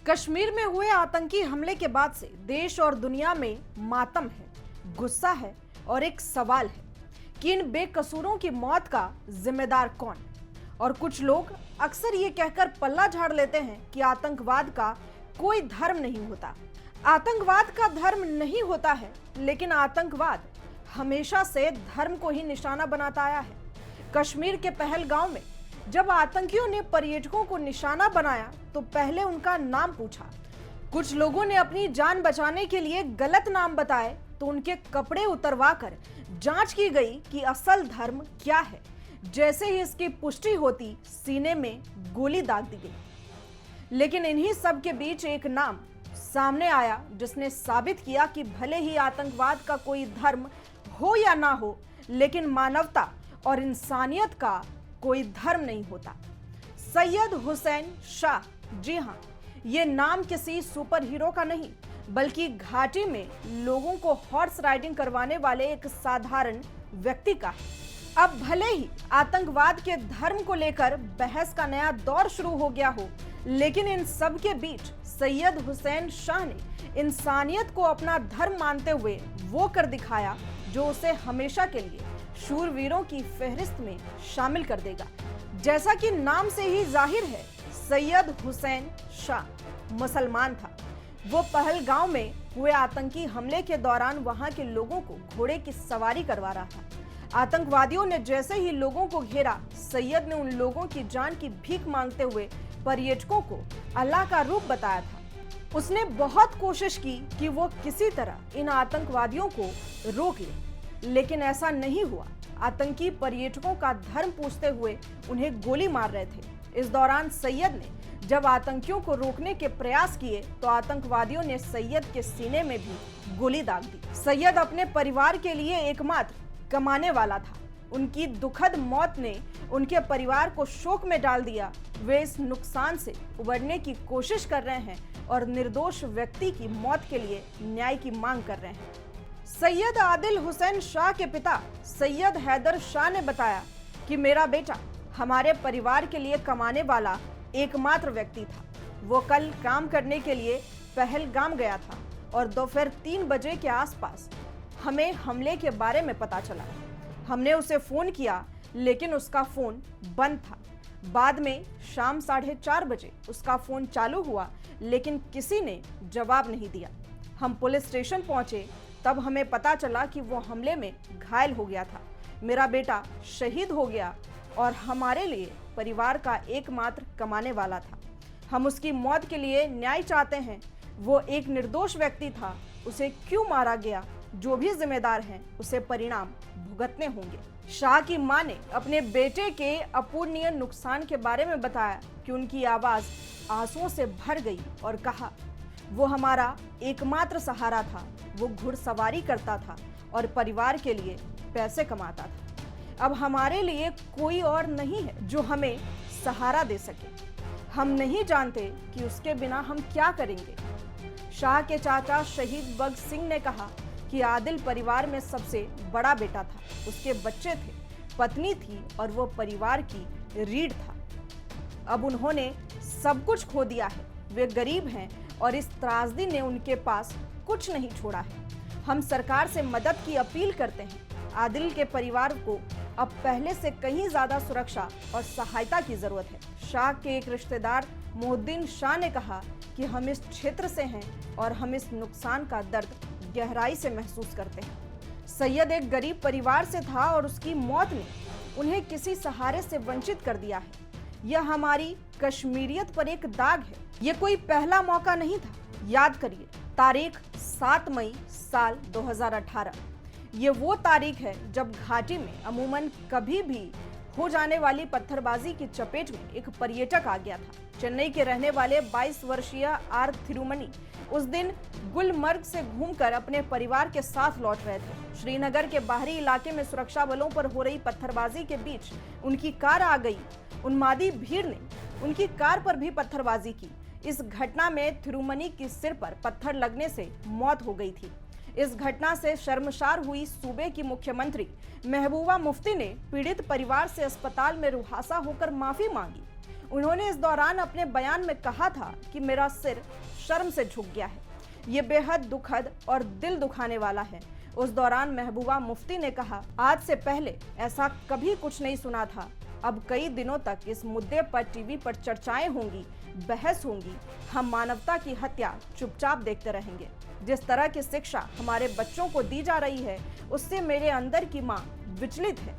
कश्मीर में हुए आतंकी हमले के बाद से देश और दुनिया में मातम है, गुस्सा है और एक सवाल है कि इन बेकसूरों की मौत का जिम्मेदार कौन। और कुछ लोग अक्सर ये कहकर पल्ला झाड़ लेते हैं कि आतंकवाद का कोई धर्म नहीं होता। आतंकवाद का धर्म नहीं होता है, लेकिन आतंकवाद हमेशा से धर्म को ही निशाना बनाता आया है। कश्मीर के पहलगांव में जब आतंकियों ने पर्यटकों को निशाना बनाया तो पहले उनका नाम पूछा। कुछ लोगों ने अपनी जान बचाने के लिए गलत नाम बताए तो उनके कपड़े उतरवाकर जांच की गई कि असल धर्म क्या है। जैसे ही इसकी पुष्टि होती, सीने में गोली दाग दी गई। लेकिन इन्हीं सब के बीच एक नाम सामने आया जिसने साबित किया कि भले ही आतंकवाद का कोई धर्म हो या ना हो, लेकिन मानवता और इंसानियत का कोई धर्म नहीं होता। सैयद हुसैन शाह, जी हाँ, ये नाम किसी सुपर हीरो का नहीं, बल्कि घाटी में लोगों को हॉर्स राइडिंग करवाने वाले एक साधारण व्यक्ति का है। अब भले ही आतंकवाद के धर्म को लेकर बहस का नया दौर शुरू हो गया हो, लेकिन इन सब के बीच सैयद हुसैन शाह ने इंसानियत को अपना धर्म मानते हुए वो कर दिखाया जो उसे हमेशा के लिए शूरवीरों की फहरिस्त में शामिल कर देगा। जैसा कि नाम से ही जाहिर है, सैयद हुसैन शाह मुसलमान था। वो पहलगांव में हुए आतंकी हमले के दौरान वहां के लोगों को घोड़े की सवारी करवा रहा था। आतंकवादियों ने जैसे ही लोगों को घेरा, सैयद ने उन लोगों की जान की भीख मांगते हुए पर्यटकों को अल्लाह का रूप बताया था। उसने बहुत कोशिश की कि वो किसी तरह इन आतंकवादियों को रोक ले, लेकिन ऐसा नहीं हुआ। आतंकी पर्यटकों का धर्म पूछते हुए उन्हें गोली मार रहे थे। इस दौरान सैयद ने जब आतंकियों को रोकने के प्रयास किए तो आतंकवादियों ने सैयद के सीने में भी गोली दाग दी। सैयद अपने परिवार के लिए एकमात्र कमाने वाला था। उनकी दुखद मौत ने उनके परिवार को शोक में डाल दिया। वे इस नुकसान से उबरने की कोशिश कर रहे हैं और निर्दोष व्यक्ति की मौत के लिए न्याय की मांग कर रहे हैं। सैयद आदिल हुसैन शाह के पिता सैयद हैदर शाह ने बताया कि मेरा बेटा हमारे परिवार के लिए कमाने वाला एकमात्र व्यक्ति था। वो कल काम करने के लिए पहलगाम गया था और दोपहर 3 बजे के आसपास हमें हमले के बारे में पता चला। हमने उसे फोन किया, लेकिन उसका फोन बंद था। बाद में शाम 4:30 बजे उसका फोन चालू हुआ, लेकिन किसी ने जवाब नहीं दिया। हम पुलिस स्टेशन पहुंचे, तब हमें पता चला कि वो हमले में घायल हो गया था। मेरा बेटा शहीद हो गया और हमारे लिए परिवार का एकमात्र कमाने वाला था। हम उसकी मौत के लिए न्याय चाहते हैं। वो एक निर्दोष व्यक्ति था, उसे क्यों मारा गया? जो भी जिम्मेदार हैं उसे परिणाम भुगतने होंगे। शाह की मां ने अपने बेटे के अपूरणीय नुकसान के बारे में बताया कि उनकी आवाज आंसुओं से भर गई और कहा, वो हमारा एकमात्र सहारा था। वो घुड़सवारी करता था और परिवार के लिए पैसे कमाता था। अब हमारे लिए कोई और नहीं है जो हमें सहारा दे सके। हम नहीं जानते कि उसके बिना हम क्या करेंगे। शाह के चाचा शहीद भगत सिंह ने कहा कि आदिल परिवार में सबसे बड़ा बेटा था। उसके बच्चे थे, पत्नी थी और वो परिवार की रीढ़ था। अब उन्होंने सब कुछ खो दिया है। वे गरीब हैं और इस त्रासदी ने उनके पास कुछ नहीं छोड़ा है। हम सरकार से मदद की अपील करते हैं। आदिल के परिवार को अब पहले से कहीं ज्यादा सुरक्षा और सहायता की जरूरत है। शाह के एक रिश्तेदार मोहुद्दीन शाह ने कहा कि हम इस क्षेत्र से हैं और हम इस नुकसान का दर्द गहराई से महसूस करते हैं। सैयद एक गरीब परिवार से था और उसकी मौत ने उन्हें किसी सहारे से वंचित कर दिया है। यह हमारी कश्मीरियत पर एक दाग है। यह कोई पहला मौका नहीं था। याद करिए, तारीख 7 मई साल 2018। ये वो तारीख है जब घाटी में अमूमन कभी भी हो जाने वाली पत्थरबाजी की चपेट में एक पर्यटक आ गया था। चेन्नई के रहने वाले 22 वर्षीय आर थिरुमनी उस दिन गुलमर्ग से घूमकर अपने परिवार के साथ लौट रहे थे। श्रीनगर के बाहरी इलाके में सुरक्षा बलों पर हो रही पत्थरबाजी के बीच उनकी कार आ गई। उन्मादी भीड़ ने उनकी कार पर भी पत्थरबाजी की। इस घटना में थिरुमनी के सिर पर पत्थर लगने से मौत हो गई थी। इस घटना से शर्मसार हुई सूबे की मुख्यमंत्री महबूबा मुफ्ती ने पीड़ित परिवार से अस्पताल में रुहासा होकर माफी मांगी। उन्होंने इस दौरान अपने बयान में कहा था कि मेरा सिर शर्म से झुक गया है। ये बेहद दुखद और दिल दुखाने वाला है। उस दौरान महबूबा मुफ्ती ने कहा, आज से पहले ऐसा कभी कुछ नहीं सुना था। अब कई दिनों तक इस मुद्दे पर टीवी पर चर्चाएं होंगी, बहस होंगी। हम मानवता की हत्या चुपचाप देखते रहेंगे। जिस तरह की शिक्षा हमारे बच्चों को दी जा रही है, उससे मेरे अंदर की मां विचलित है।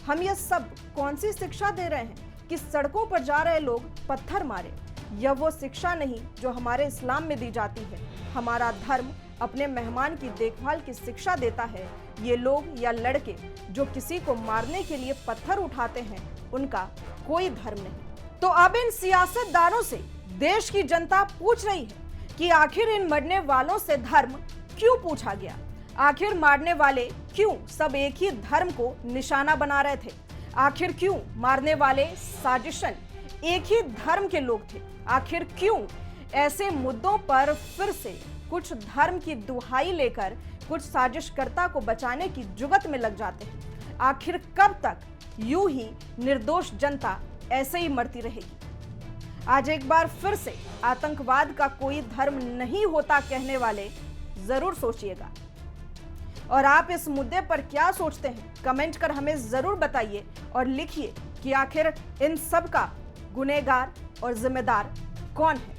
हम ये सब कौन सी शिक्षा दे रहे हैं कि सड़कों पर जा रहे लोग पत्थर मारे? यह वो शिक्षा नहीं जो हमारे इस्लाम में दी जाती है। हमारा धर्म अपने मेहमान की देखभाल की शिक्षा देता है। ये लोग या लड़के जो किसी को मारने के लिए पत्थर उठाते हैं, उनका कोई धर्म नहीं। तो अब इन सियासतदानों से देश की जनता पूछ रही है कि आखिर इन मरने वालों से धर्म क्यों पूछा गया? आखिर मारने वाले क्यों सब एक ही धर्म को निशाना बना रहे थे? आखिर क्यों मारने वाले साजिशन एक ही धर्म के लोग थे? आखिर क्यों ऐसे मुद्दों पर फिर से कुछ धर्म की दुहाई लेकर कुछ साजिशकर्ता को बचाने की जुगत में लग जाते हैं? आखिर कब तक यूं ही निर्दोष जनता ऐसे ही मरती रहेगी? आज एक बार फिर से आतंकवाद का कोई धर्म नहीं होता कहने वाले जरूर सोचिएगा। और आप इस मुद्दे पर क्या सोचते हैं, कमेंट कर हमें जरूर बताइए और लिखिए कि आखिर इन सब का गुनहगार और जिम्मेदार कौन है।